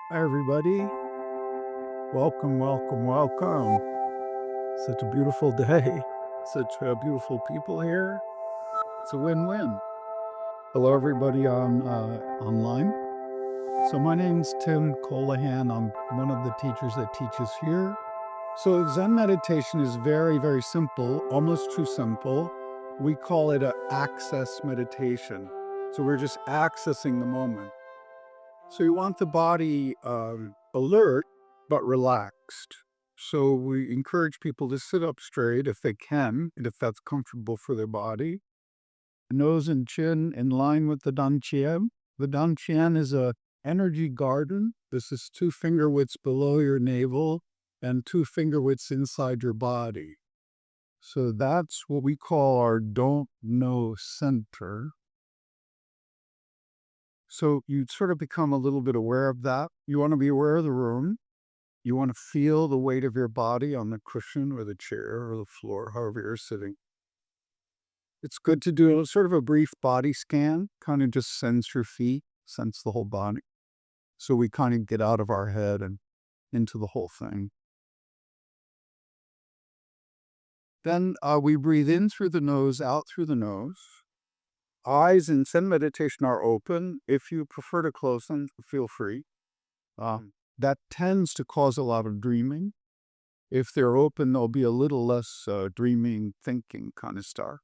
Hi, everybody. Welcome, welcome, welcome. Such a beautiful day. Such beautiful people here. It's a win-win. Hello, everybody on online. So my name's Tim Colohan. I'm one of the teachers that teaches here. So Zen meditation is very, very simple, almost too simple. We call it an access meditation. So we're just accessing the moment. So you want the body alert, but relaxed. So we encourage people to sit up straight if they can, and if that's comfortable for their body. Nose and chin in line with the dantian. The dantian is a energy garden. This is 2 finger widths below your navel and 2 finger widths inside your body. So that's what we call our don't know center. So you sort of become a little bit aware of that. You want to be aware of the room. You want to feel the weight of your body on the cushion or the chair or the floor, however you're sitting. It's good to do sort of a brief body scan, kind of just sense your feet, sense the whole body. So we kind of get out of our head and into the whole thing. Then we breathe in through the nose, out through the nose. Eyes in Zen meditation are open. If you prefer to close them, feel free. That tends to cause a lot of dreaming. If they're open, there'll be a little less dreaming, thinking kind of stuff.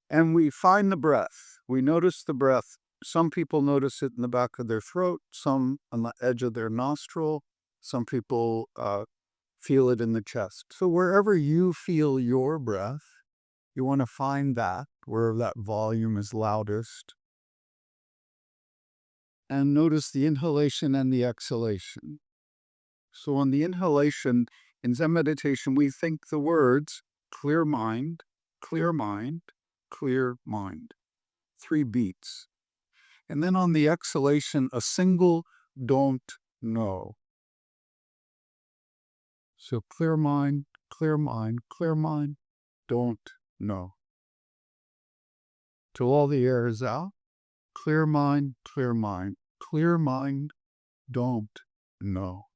And we find the breath. We notice the breath. Some people notice it in the back of their throat, some on the edge of their nostril. Some people feel it in the chest. So wherever you feel your breath, you want to find that, where that volume is loudest. And notice the inhalation and the exhalation. So on the inhalation, in Zen meditation, we think the words clear mind, clear mind, clear mind. 3 beats. And then on the exhalation, a single don't know. So clear mind, clear mind, clear mind, don't know. Till all the air is out. Clear mind, clear mind, clear mind, don't know.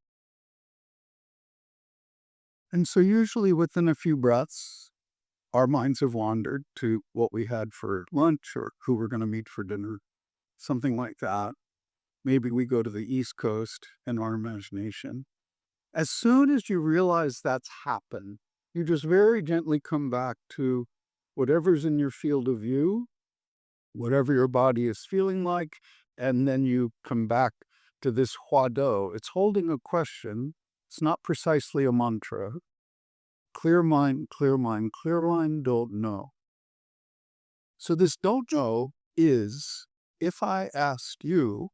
And so usually within a few breaths, our minds have wandered to what we had for lunch or who we're going to meet for dinner, something like that. Maybe we go to the East Coast in our imagination. As soon as you realize that's happened, you just very gently come back to whatever's in your field of view, whatever your body is feeling like, and then you come back to this huado. It's holding a question. It's not precisely a mantra. Clear mind, clear mind, clear mind, don't know. So this don't know is, if I asked you,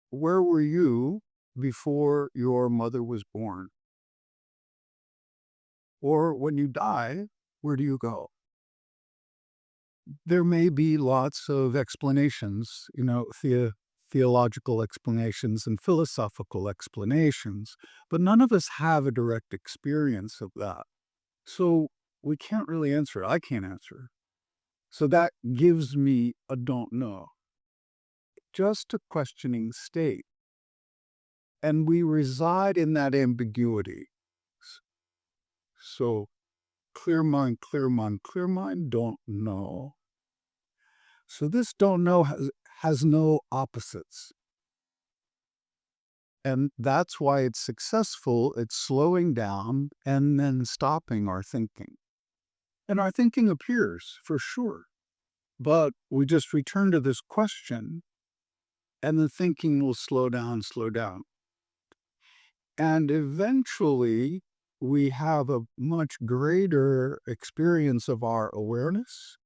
where were you before your mother was born? Or when you die, where do you go? There may be lots of explanations, theological explanations and philosophical explanations, but none of us have a direct experience of that. So we can't really answer it. I can't answer. So that gives me a don't know. Just a questioning state. And we reside in that ambiguity. So clear mind, clear mind, clear mind, don't know. So this don't know has no opposites. And that's why it's successful. It's slowing down and then stopping our thinking. And our thinking appears for sure. But we just return to this question and the thinking will slow down, slow down. And eventually we have a much greater experience of our awareness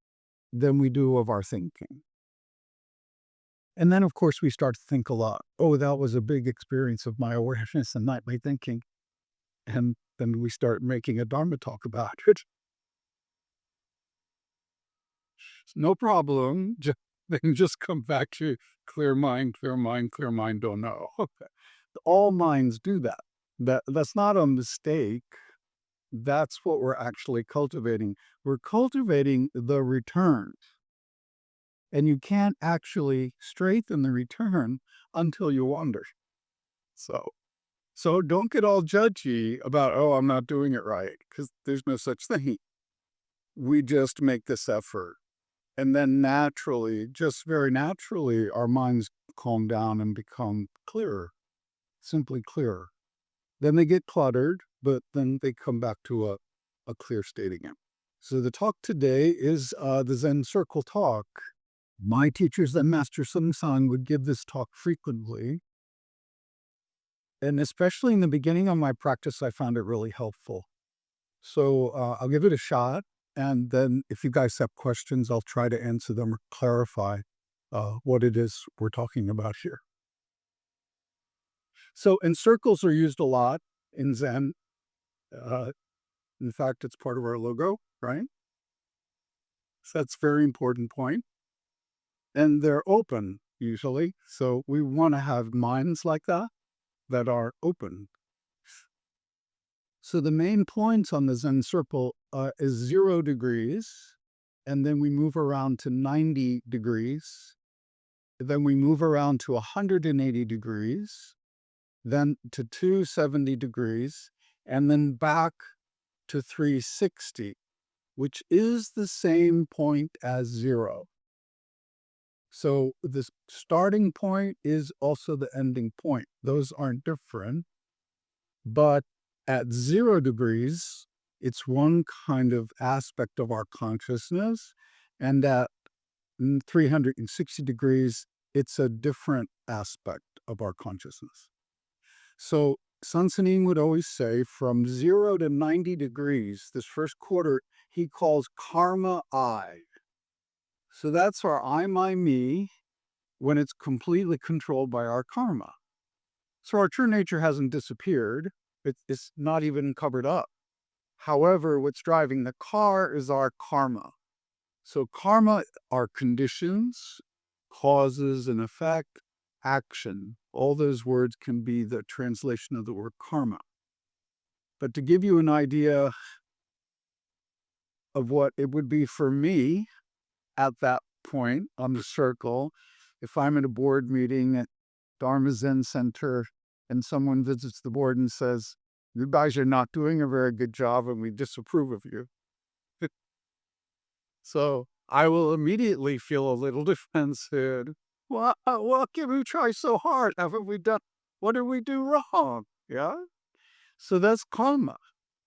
than we do of our thinking. And then, of course, we start to think a lot. Oh, that was a big experience of my awareness and not my thinking. And then we start making a dharma talk about it. No problem. Then just come back to clear mind, clear mind, clear mind, don't know. Okay. All minds do that. That's not a mistake. That's what we're actually cultivating. We're cultivating the return. And you can't actually straighten the return until you wander. So don't get all judgy about, oh, I'm not doing it right, because there's no such thing. We just make this effort. And then naturally, just very naturally, our minds calm down and become clearer, simply clearer. Then they get cluttered, but then they come back to a clear state again. So the talk today is the Zen Circle talk. My teacher, Zen Master Seung Sahn, would give this talk frequently. And especially in the beginning of my practice, I found it really helpful. So I'll give it a shot. And then if you guys have questions, I'll try to answer them or clarify what it is we're talking about here. So, and circles are used a lot in Zen. In fact, it's part of our logo, right? So that's a very important point. And they're open usually. So we want to have minds like that are open. So the main points on the Zen circle is 0 degrees, and then we move around to 90 degrees, then we move around to 180 degrees, then to 270 degrees, and then back to 360, which is the same point as 0. So the starting point is also the ending point. Those aren't different, but at 0 degrees, it's one kind of aspect of our consciousness, and at 360 degrees, it's a different aspect of our consciousness. So Sun Sunim would always say from 0 to 90 degrees, this first quarter, he calls karma I. So that's our I, my, me, when it's completely controlled by our karma. So our true nature hasn't disappeared. It's not even covered up. However, what's driving the car is our karma. So karma are conditions, causes and effect, action. All those words can be the translation of the word karma. But to give you an idea of what it would be for me at that point on the circle, if I'm at a board meeting at Dharma Zen Center and someone visits the board and says, "You guys are not doing a very good job and we disapprove of you." So I will immediately feel a little defensive. Well, can we try so hard? Haven't we done? What did we do wrong? Yeah. So that's karma.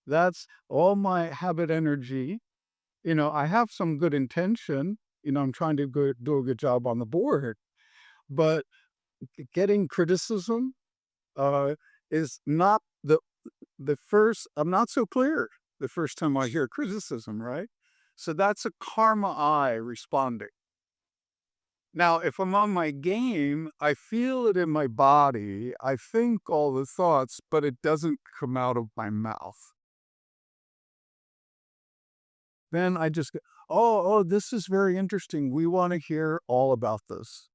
That's all my habit energy. I have some good intention. I'm trying to do a good job on the board, but getting criticism is not the first. I'm not so clear the first time I hear criticism, right? So that's a karma I responding. Now, if I'm on my game, I feel it in my body. I think all the thoughts, but it doesn't come out of my mouth. Then I just go, oh, this is very interesting. We want to hear all about this.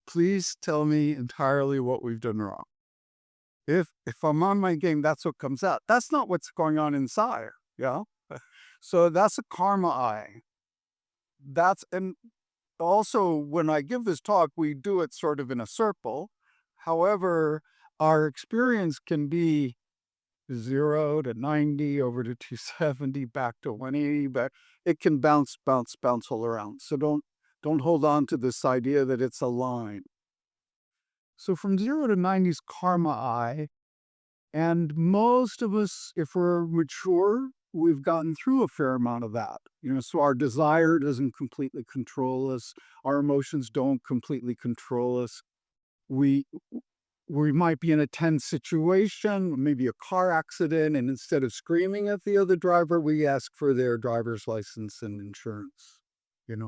Please tell me entirely what we've done wrong. If I'm on my game, that's what comes out. That's not what's going on inside. Yeah. So that's a karma I. And also, when I give this talk, we do it sort of in a circle. However, our experience can be 0 to 90, over to 270, back to 180, but it can bounce all around. So don't hold on to this idea that it's a line. So from 0 to 90 is karma I, and most of us, if we're mature, we've gotten through a fair amount of that. So our desire doesn't completely control us. Our emotions don't completely control us. We might be in a tense situation, maybe a car accident, and instead of screaming at the other driver, we ask for their driver's license and insurance.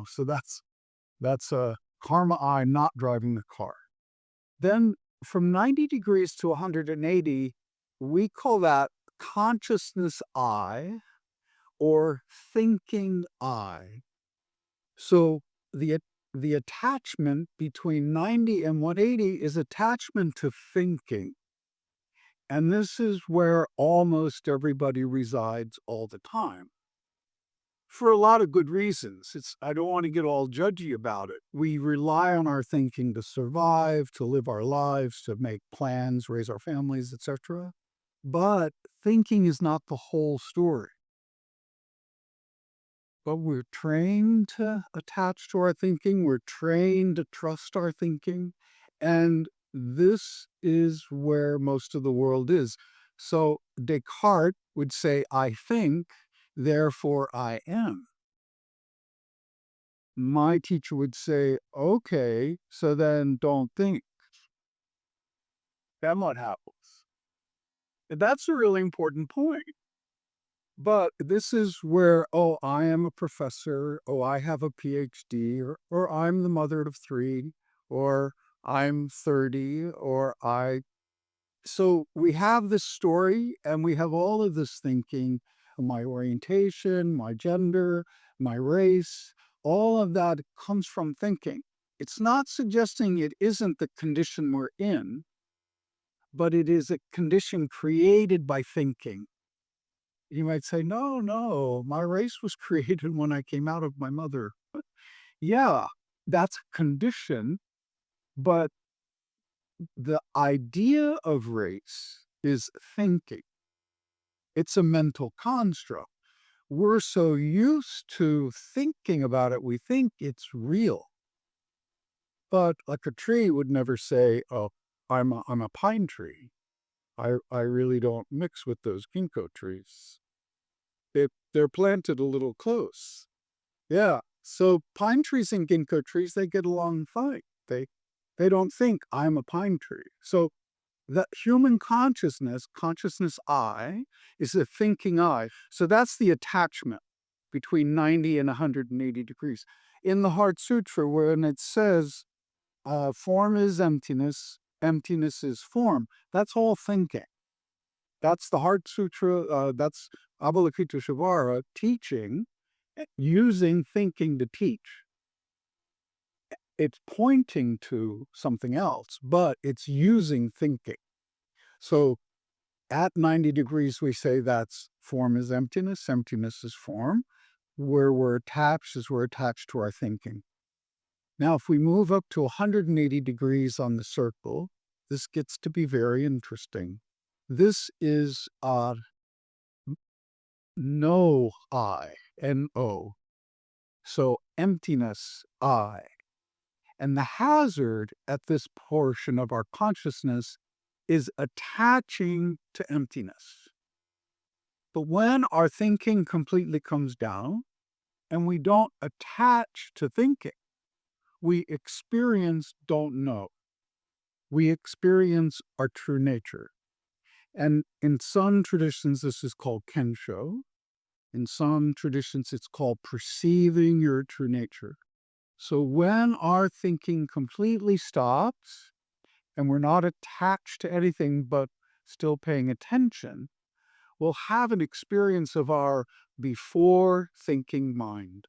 So that's a karma I, not driving the car. Then from 90 degrees to 180, we call that consciousness I, or thinking I. So the attachment between 90 and 180 is attachment to thinking. And this is where almost everybody resides all the time. for a lot of good reasons. I don't want to get all judgy about it. We rely on our thinking to survive, to live our lives, to make plans, raise our families, etc. But thinking is not the whole story. But we're trained to attach to our thinking. We're trained to trust our thinking. And this is where most of the world is. So Descartes would say, I think, therefore I am. My teacher would say, okay, so then don't think. Then what happens? That's a really important point. But this is where, oh, I am a professor, oh, I have a PhD, or I'm the mother of three, or I'm 30, or I. So we have this story and we have all of this thinking, my orientation, my gender, my race, all of that comes from thinking. It's not suggesting it isn't the condition we're in, but it is a condition created by thinking. You might say, no, no, my race was created when I came out of my mother. Yeah, that's a condition, but the idea of race is thinking. It's a mental construct. We're so used to thinking about it, we think it's real. But like a tree would never say, oh, I'm a pine tree. I really don't mix with those ginkgo trees. They're planted a little close. Yeah. So pine trees and ginkgo trees, they get along fine. They don't think I'm a pine tree. So the human consciousness I, is a thinking I. So that's the attachment between 90 and 180 degrees. In the Heart Sutra, when it says form is emptiness, emptiness is form, that's all thinking. That's the Heart Sutra, that's Avalokiteshvara teaching, using thinking to teach. It's pointing to something else, but it's using thinking. So at 90 degrees, we say that's form is emptiness, emptiness is form. Where we're attached is we're attached to our thinking. Now, if we move up to 180 degrees on the circle, this gets to be very interesting. This is no I, N-O. So emptiness I. And the hazard at this portion of our consciousness is attaching to emptiness. But when our thinking completely comes down and we don't attach to thinking, we experience don't know. We experience our true nature. And in some traditions, this is called kensho. In some traditions, it's called perceiving your true nature. So when our thinking completely stops and we're not attached to anything but still paying attention, we'll have an experience of our before thinking mind.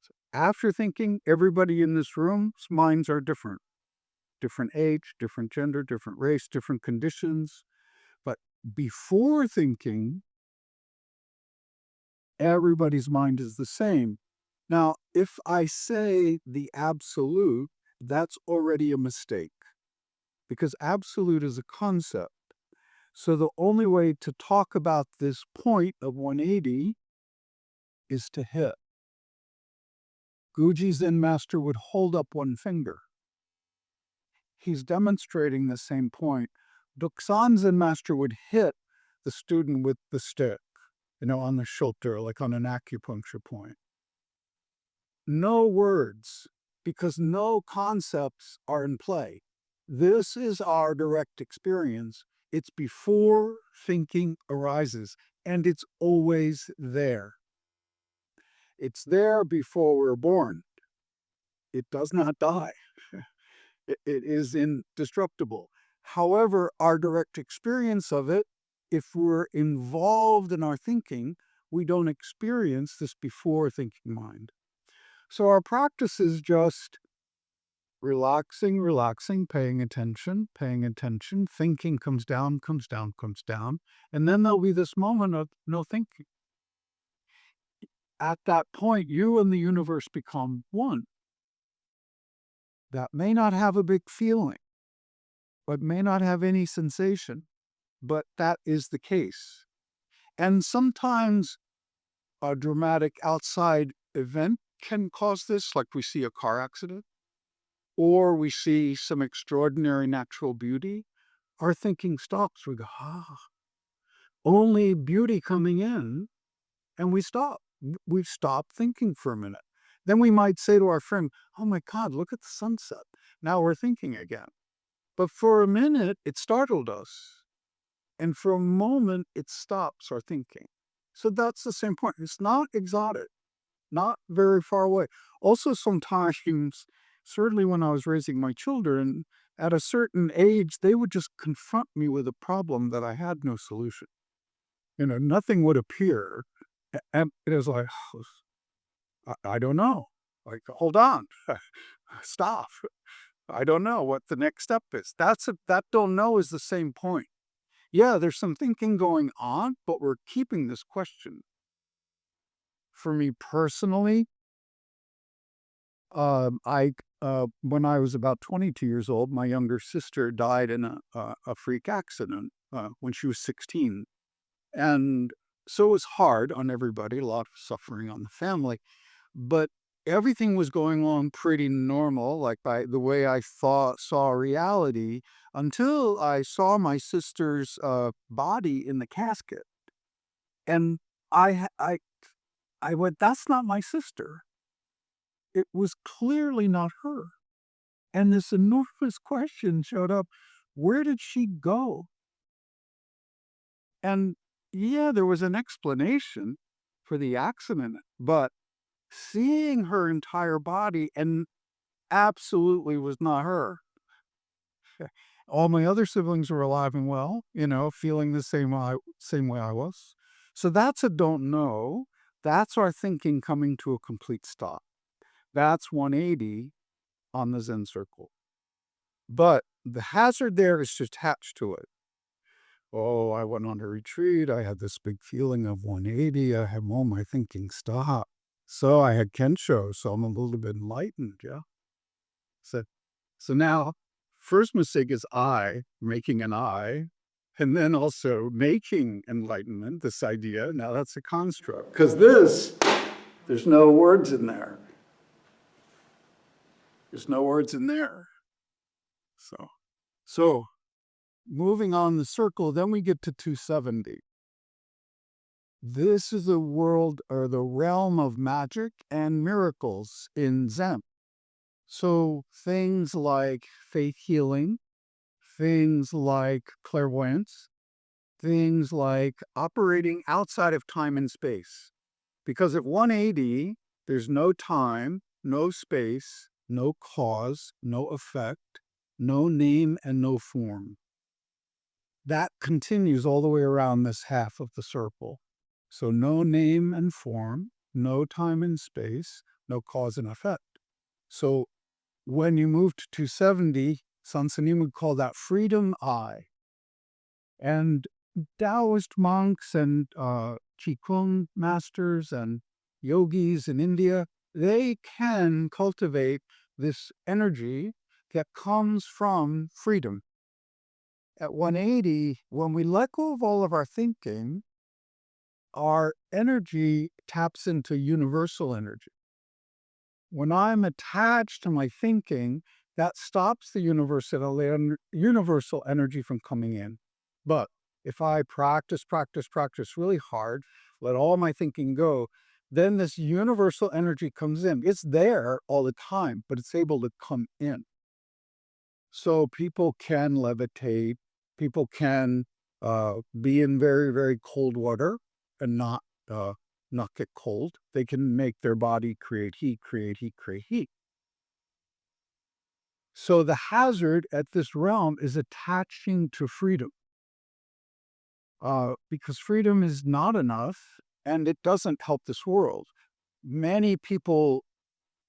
So after thinking, everybody in this room's minds are different. Different age, different gender, different race, different conditions. But before thinking, everybody's mind is the same. Now, if I say the absolute, that's already a mistake, because absolute is a concept. So the only way to talk about this point of 180 is to hit. Guji Zen master would hold up one finger. He's demonstrating the same point. Doksan Zen master would hit the student with the stick, on the shoulder, like on an acupuncture point. No words, because no concepts are in play. This is our direct experience. It's before thinking arises, and it's always there. It's there before we're born. It does not die. It is indestructible. However, our direct experience of it, if we're involved in our thinking, we don't experience this before thinking mind. So our practice is just relaxing, paying attention, thinking comes down, and then there'll be this moment of no thinking. At that point, you and the universe become one. That may not have a big feeling, but may not have any sensation, but that is the case. And sometimes a dramatic outside event can cause this, like we see a car accident, or we see some extraordinary natural beauty. Our thinking stops. We go, only beauty coming in, and we stop. We stop thinking for a minute. Then we might say to our friend, oh my God, look at the sunset. Now we're thinking again. But for a minute, it startled us. And for a moment, it stops our thinking. So that's the same point. It's not exotic, not very far away. Also, sometimes, certainly when I was raising my children, at a certain age, they would just confront me with a problem that I had no solution. Nothing would appear. And it was like, I don't know. Like, hold on, stop. I don't know what the next step is. That don't know is the same point. Yeah, there's some thinking going on, but we're keeping this question. For me personally, I when I was about 22 years old, my younger sister died in a freak accident when she was 16, and so it was hard on everybody, a lot of suffering on the family, but everything was going on pretty normal, like by the way I saw reality, until I saw my sister's body in the casket, and I went, "That's not my sister." It was clearly not her. And this enormous question showed up, where did she go? And yeah, there was an explanation for the accident, but seeing her entire body and absolutely was not her. All my other siblings were alive and well, feeling the same way I was. So that's a don't know. That's our thinking coming to a complete stop. That's 180 on the Zen circle. But the hazard there is attached to it. Oh, I went on a retreat. I had this big feeling of 180. I had all my thinking stop. So I had Kensho, so I'm a little bit enlightened, yeah. So, so now, first mistake is making an I, and then also making enlightenment, this idea. Now that's a construct. Because there's no words in there. There's no words in there. So moving on the circle, then we get to 270. This is the world or the realm of magic and miracles in Zen. So things like faith healing, things like clairvoyance, things like operating outside of time and space. Because at 180, there's no time, no space, no cause, no effect, no name, and no form. That continues all the way around this half of the circle. So no name and form, no time and space, no cause and effect. So when you move to 270, Sansanim would call that freedom I. And Taoist monks and Qigong masters and yogis in India, they can cultivate this energy that comes from freedom. At 180, when we let go of all of our thinking, our energy taps into universal energy. When I'm attached to my thinking, that stops the universal energy from coming in. But if I practice really hard, let all my thinking go, then this universal energy comes in. It's there all the time, but it's able to come in. So people can levitate, people can be in very, very cold water and not get cold. They can make their body create heat, create heat, create heat. So the hazard at this realm is attaching to freedom, because freedom is not enough and it doesn't help this world. Many people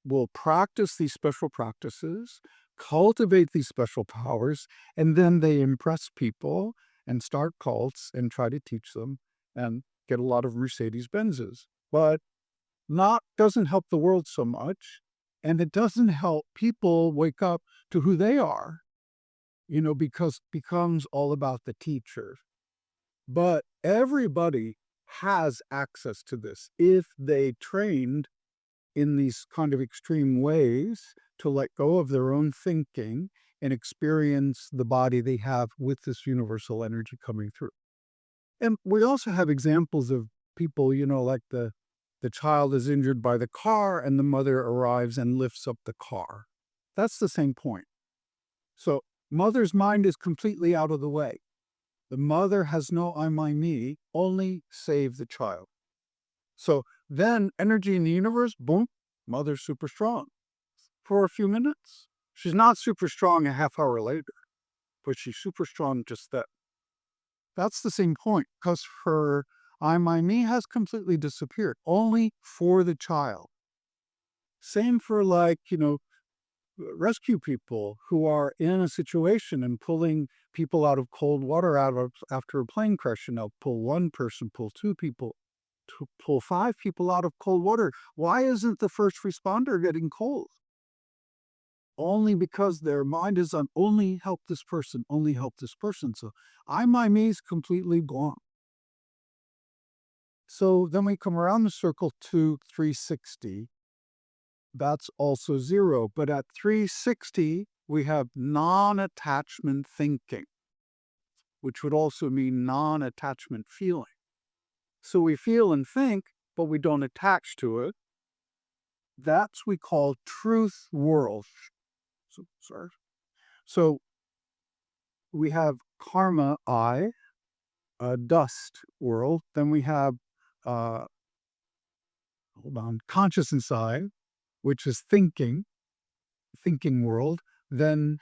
will practice these special practices, cultivate these special powers, and then they impress people and start cults and try to teach them and get a lot of Mercedes Benzes. But doesn't help the world so much, and it doesn't help people wake up to who they are, because it becomes all about the teacher. But everybody has access to this if they trained in these kind of extreme ways to let go of their own thinking and experience the body they have with this universal energy coming through. And we also have examples of people, like the child is injured by the car and the mother arrives and lifts up the car. That's the same point. So mother's mind is completely out of the way. The mother has no I, my, me, only save the child. So then energy in the universe, boom, mother's super strong for a few minutes. She's not super strong a half hour later, but she's super strong just then. That's the same point, because her I, my, me has completely disappeared, only for the child. Same for rescue people who are in a situation and pulling people out of cold water after a plane crash. Pull one person, pull two people, to pull five people out of cold water. Why isn't the first responder getting cold? Only because their mind is on only help this person, only help this person. So I, my, me is completely gone. So then we come around the circle to 360. That's also zero. But at 360, we have non-attachment thinking, which would also mean non-attachment feeling. So we feel and think, but we don't attach to it. That's we call truth world. So we have karma, I, dust world. Then we have, consciousness, I, which is thinking world. Then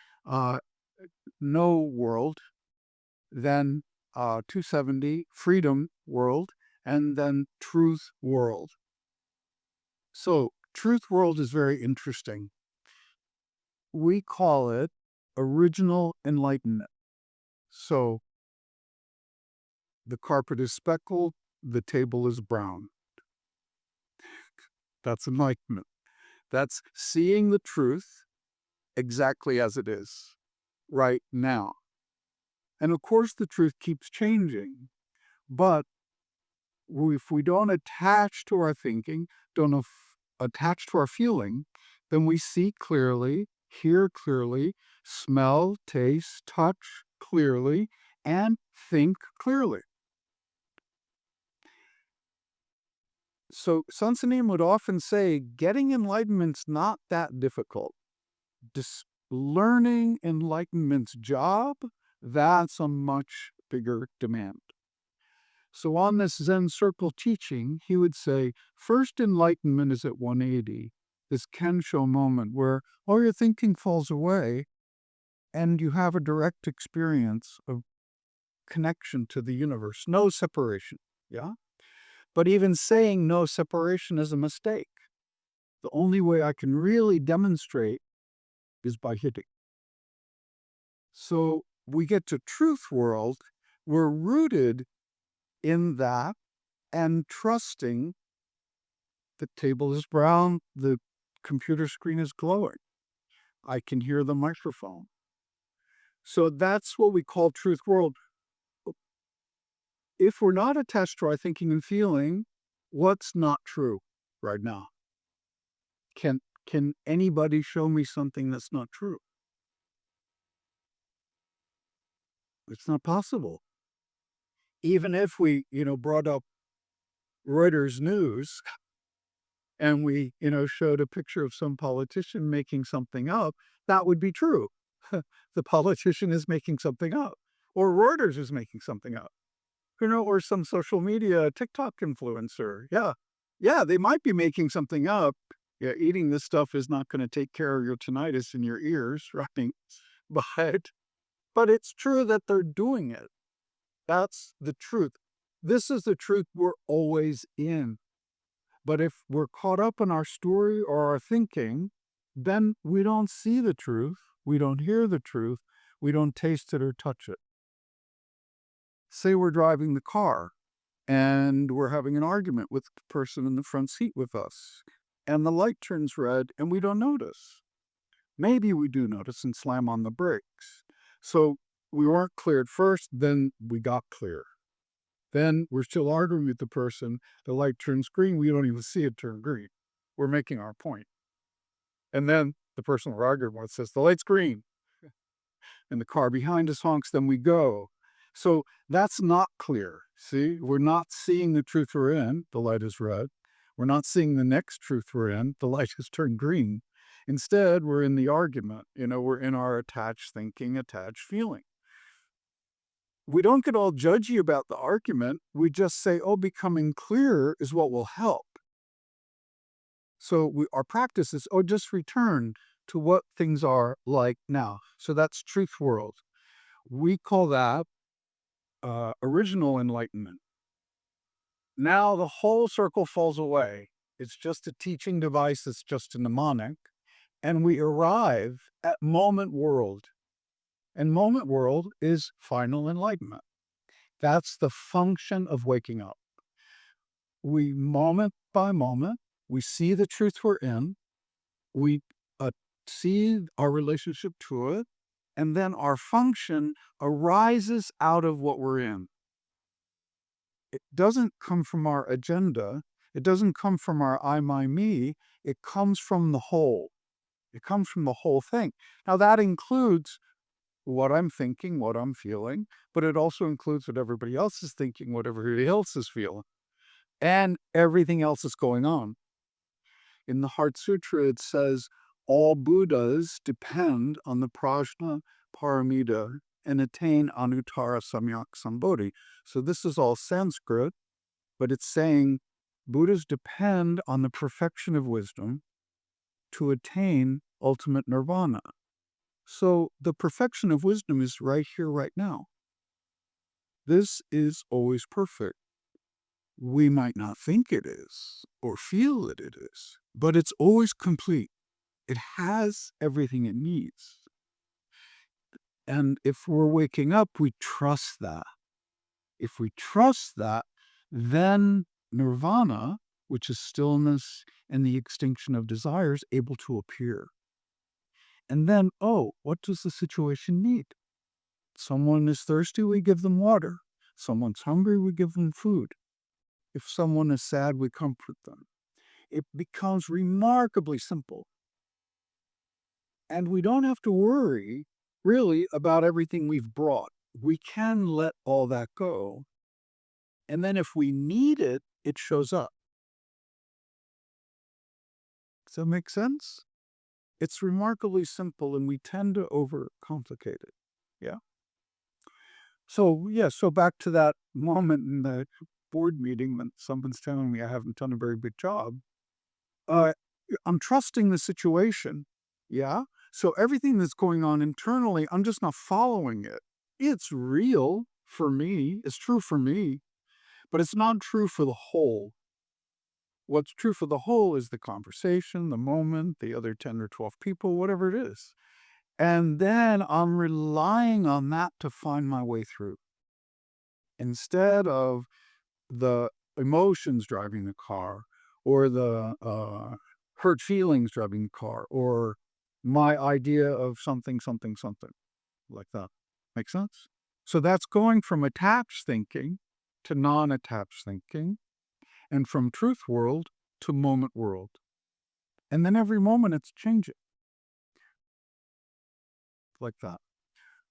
no world. Then 270, freedom world. And then truth world. So truth world is very interesting. We call it original enlightenment. So the carpet is speckled, the table is brown. That's enlightenment. That's seeing the truth exactly as it is right now. And of course, the truth keeps changing. But if we don't attach to our thinking, don't attach to our feeling, then we see clearly, hear clearly, smell, taste, touch clearly, and think clearly. So Seung Sahn would often say, getting enlightenment's not that difficult. Learning enlightenment's job, that's a much bigger demand. So on this Zen circle teaching, he would say, first enlightenment is at 180, this Kensho moment where all your thinking falls away and you have a direct experience of connection to the universe, no separation, yeah? But even saying no separation is a mistake. The only way I can really demonstrate is by hitting. So we get to truth world, we're rooted in that and trusting the table is brown, the computer screen is glowing. I can hear the microphone. So that's what we call truth world. If we're not attached to our thinking and feeling, what's not true right now? Can anybody show me something that's not true? It's not possible. Even if we, brought up Reuters News and we, showed a picture of some politician making something up, that would be true. The politician is making something up, or Reuters is making something up, or some social media TikTok influencer. Yeah, they might be making something up. Yeah, eating this stuff is not going to take care of your tinnitus in your ears, right? But it's true that they're doing it. That's the truth. This is the truth we're always in. But if we're caught up in our story or our thinking, then we don't see the truth, we don't hear the truth, we don't taste it or touch it. Say we're driving the car and we're having an argument with the person in the front seat with us, and the light turns red and we don't notice. Maybe we do notice and slam on the brakes. So we weren't clear at first, then we got clear. Then we're still arguing with the person. The light turns green. We don't even see it turn green. We're making our point. And then the person we're arguing with says, the light's green. And the car behind us honks, then we go. So that's not clear. See, we're not seeing the truth we're in. The light is red. We're not seeing the next truth we're in. The light has turned green. Instead, we're in the argument. We're in our attached thinking, attached feeling. We don't get all judgy about the argument. We just say, oh, becoming clear is what will help. So our practice is, just return to what things are like now. So that's truth world. We call that original enlightenment. Now the whole circle falls away. It's just a teaching device. It's just a mnemonic. And we arrive at moment world. And moment world is final enlightenment. That's the function of waking up. We, moment by moment, we see the truth we're in. We see our relationship to it. And then our function arises out of what we're in. It doesn't come from our agenda. It doesn't come from our I, my, me. It comes from the whole. It comes from the whole thing. Now that includes what I'm thinking, what I'm feeling, but it also includes what everybody else is thinking, what everybody else is feeling, and everything else is going on. In the Heart Sutra, it says, all Buddhas depend on the prajna paramita and attain anuttara samyak sambodhi. So this is all Sanskrit, but it's saying Buddhas depend on the perfection of wisdom to attain ultimate nirvana. So the perfection of wisdom is right here, right now. This is always perfect. We might not think it is or feel that it is, but it's always complete. It has everything it needs. And if we're waking up, we trust that. If we trust that, then nirvana, which is stillness and the extinction of desires, able to appear. And then, what does the situation need? Someone is thirsty, we give them water. Someone's hungry, we give them food. If someone is sad, we comfort them. It becomes remarkably simple. And we don't have to worry, really, about everything we've brought. We can let all that go. And then if we need it, it shows up. Does that make sense? It's remarkably simple, and we tend to overcomplicate it. Yeah? So back to that moment in the board meeting when someone's telling me I haven't done a very good job. I'm trusting the situation. Yeah? So everything that's going on internally, I'm just not following it. It's real for me. It's true for me. But it's not true for the whole. What's true for the whole is the conversation, the moment, the other 10 or 12 people, whatever it is. And then I'm relying on that to find my way through. Instead of the emotions driving the car, or the hurt feelings driving the car, or my idea of something like that. Make sense? So that's going from attached thinking to non-attached thinking, and from truth world to moment world. And then every moment it's changing. Like that.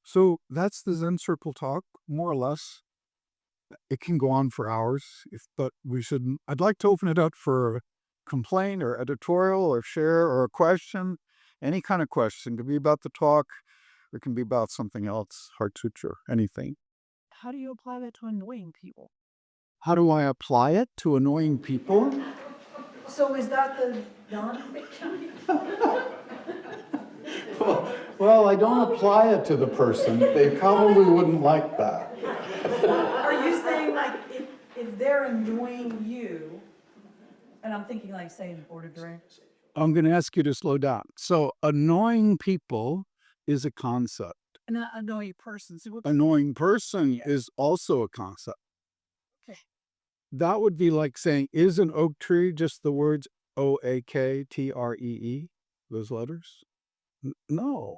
So that's the Zen Circle talk, more or less. It can go on for hours, but we shouldn't. I'd like to open it up for a complaint or editorial or share or a question, any kind of question. It can be about the talk, or it can be about something else, Heart Sutra, anything. How do you apply that to annoying people? How do I apply it to annoying people? So is that the non-fiction? Well, I don't apply it to the person. They probably wouldn't like that. Are you saying like if they're annoying you, and I'm thinking like say the board of directors? I'm going to ask you to slow down. So annoying people is a concept. An annoying person. So Annoying person is also a concept. Okay. That would be like saying, is an oak tree just the words OAKTREE, those letters? No.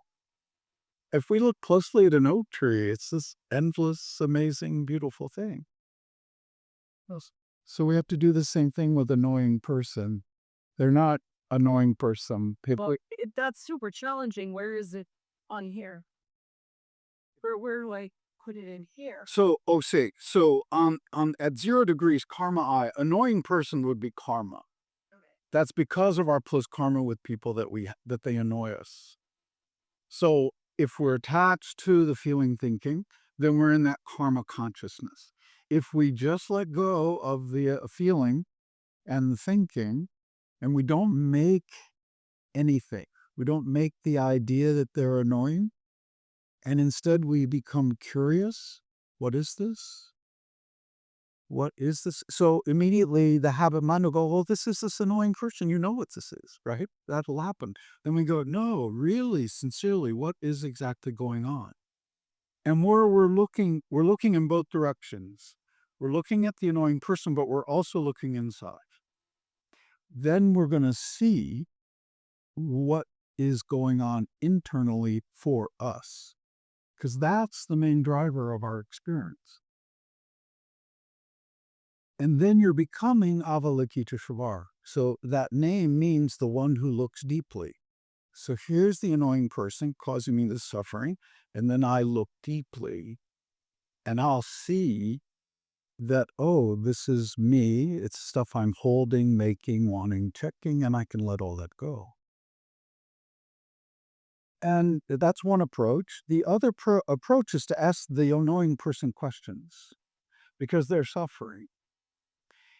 If we look closely at an oak tree, it's this endless, amazing, beautiful thing. Yes. So we have to do the same thing with annoying person. They're not annoying person. People, Well, that's super challenging. Where is it on here? Where do I put it in here? so on at 0 degrees karma I, annoying person would be karma. That's because of our plus karma with people that they annoy us. So if we're attached to the feeling thinking, then we're in that karma consciousness. If we just let go of the feeling and the thinking, and we don't make anything, we don't make the idea that they're annoying, and instead we become curious. What is this? What is this? So immediately the habit mind will go, well, this is this annoying person. You know what this is, right? That'll happen. Then we go, no, really, sincerely, what is exactly going on? And where we're looking in both directions. We're looking at the annoying person, but we're also looking inside. Then we're going to see what is going on internally for us, because that's the main driver of our experience. And then you're becoming Avalokiteshvara. So that name means the one who looks deeply. So here's the annoying person causing me the suffering, and then I look deeply, and I'll see that, oh, this is me. It's stuff I'm holding, making, wanting, checking, and I can let all that go. And that's one approach. The other approach is to ask the annoying person questions because they're suffering.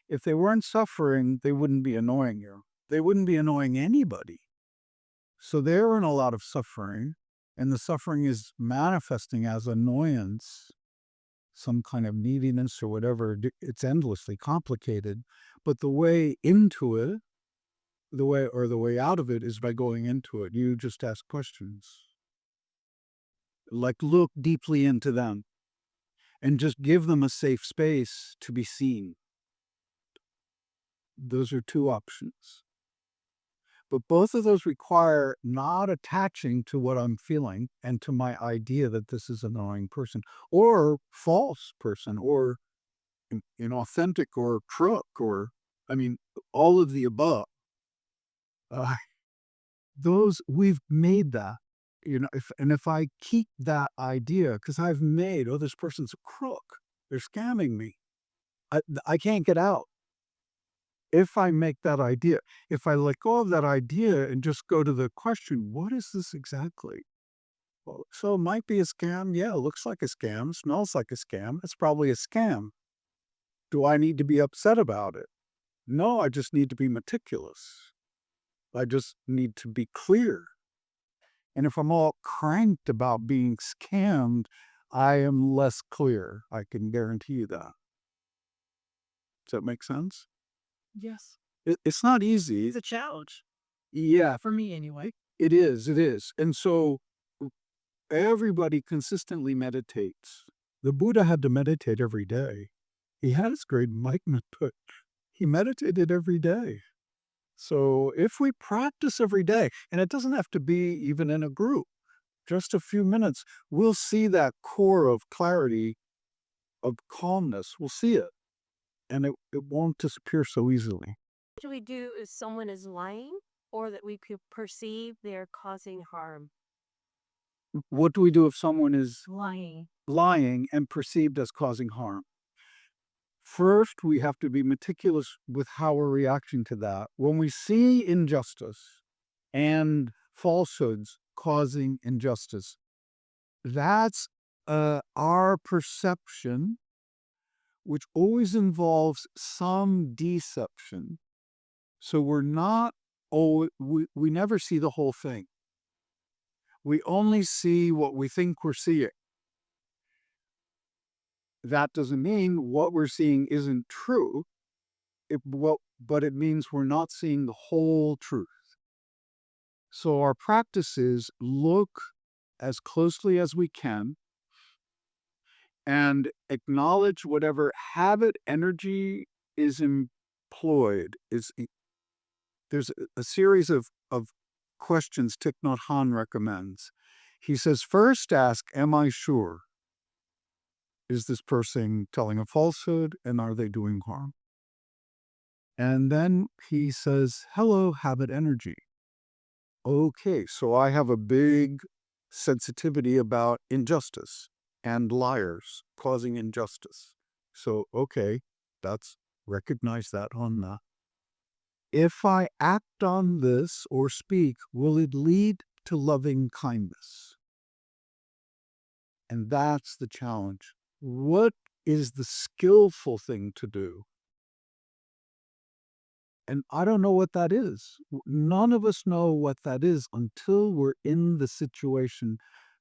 If they weren't suffering, they wouldn't be annoying you. They wouldn't be annoying anybody. So they're in a lot of suffering, and the suffering is manifesting as annoyance, some kind of neediness or whatever. It's endlessly complicated. But the way into it, the way out of it is by going into it. You just ask questions. Like look deeply into them and just give them a safe space to be seen. Those are two options. But both of those require not attaching to what I'm feeling and to my idea that this is an annoying person or false person or inauthentic or crook or, I mean, all of the above. Uh, those, we've made that, if I keep that idea, because I've made, oh, this person's a crook, they're scamming me, I can't get out. If I make that idea, if I let go of that idea and just go to the question, what is this exactly? Well, so it might be a scam. Yeah, it looks like a scam, smells like a scam. It's probably a scam. Do I need to be upset about it? No, I just need to be meticulous. I just need to be clear. And if I'm all cranked about being scammed, I am less clear. I can guarantee you that. Does that make sense? Yes. It's not easy. It's a challenge Yeah, for me anyway. it is. It is. And so everybody consistently meditates. The Buddha had to meditate every day. He had his great enlightenment, but he meditated every day. So if we practice every day, and it doesn't have to be even in a group, just a few minutes, we'll see that core of clarity, of calmness. We'll see it, and it won't disappear so easily. What do we do if someone is lying or that we could perceive they're causing harm? What do we do if someone is Lying. lying and perceived as causing harm? First, we have to be meticulous with how we're reacting to that. When we see injustice and falsehoods causing injustice, that's our perception, which always involves some deception. So we're not, we never see the whole thing. We only see what we think we're seeing. That doesn't mean what we're seeing isn't true, but it means we're not seeing the whole truth. So our practice is look as closely as we can and acknowledge whatever habit, energy, is employed there's a series of questions Thich Nhat Hanh recommends. He says, first ask, am I sure? Is this person telling a falsehood, and are they doing harm? And then he says, hello, habit energy. Okay, so I have a big sensitivity about injustice and liars causing injustice. So, okay, that's recognize that on that. If I act on this or speak, will it lead to loving kindness? And that's the challenge. What is the skillful thing to do? And I don't know what that is. None of us know what that is until we're in the situation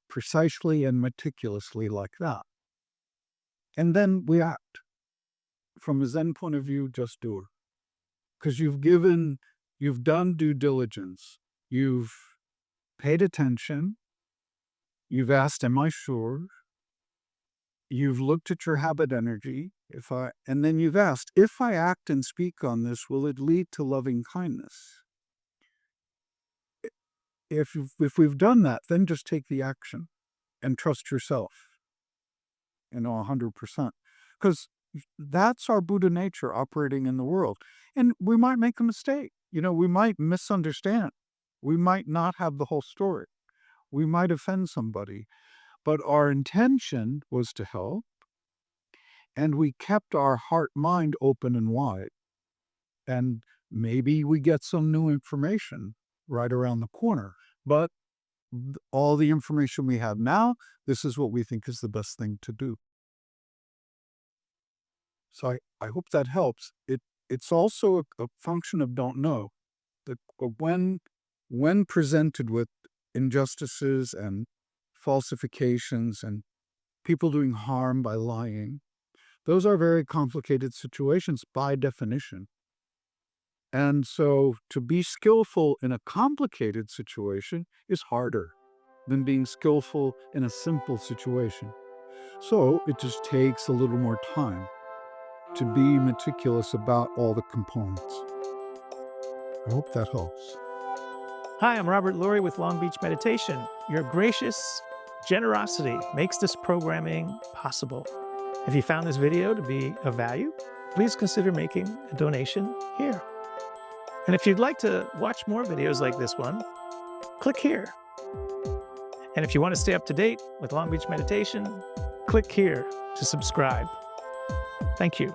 precisely and meticulously like that. And then we act. From a Zen point of view, just do it. Because you've done due diligence. You've paid attention. You've asked, am I sure? You've looked at your habit energy. And then you've asked, if I act and speak on this, will it lead to loving kindness? If we've done that, then just take the action and trust yourself, 100%. Because that's our Buddha nature operating in the world. And we might make a mistake. We might misunderstand. We might not have the whole story. We might offend somebody. But our intention was to help. And we kept our heart-mind open and wide. And maybe we get some new information right around the corner. But all the information we have now, this is what we think is the best thing to do. So I hope that helps. It's also a function of don't know. That when presented with injustices and falsifications and people doing harm by lying, those are very complicated situations by definition. And so to be skillful in a complicated situation is harder than being skillful in a simple situation. So it just takes a little more time to be meticulous about all the components. I hope that helps. Hi, I'm Robert Lurie with Long Beach Meditation. Your gracious generosity makes this programming possible. If you found this video to be of value, please consider making a donation here. And if you'd like to watch more videos like this one, click here. And if you want to stay up to date with Long Beach Meditation, click here to subscribe. Thank you.